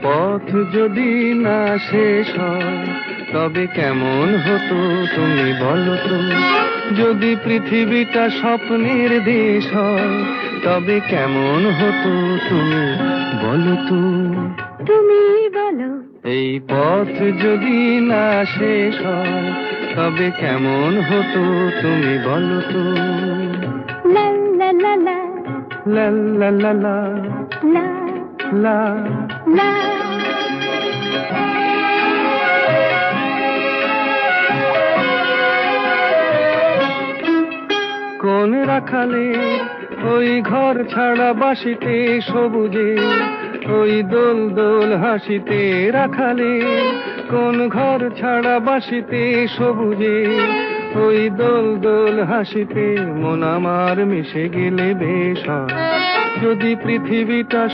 পথ যদি না শেষ হয় তবে কেমন হতো তুমি বলো তো। যদি পৃথিবীটা স্বপ্নের দেশ হয় তবে কেমন হতো তুমি বলো তো। তুমি বলো। এই পথ যদি না শেষ হয় তবে কেমন হতো তুমি বলো তো। লা লা লা লা লা লা লা লা লা লা। লা। কোন রাখালে ওই ঘর ছাড়া বাসিতে সবুজে ওই দোল দোল হাসিতে রাখালে। কোন ঘর ছাড়া বাসিতে সবুজে ওই দোল দোল হাসিতে মন আমার মিশে গেলে বেশ হয়। যদি পৃথিবীটা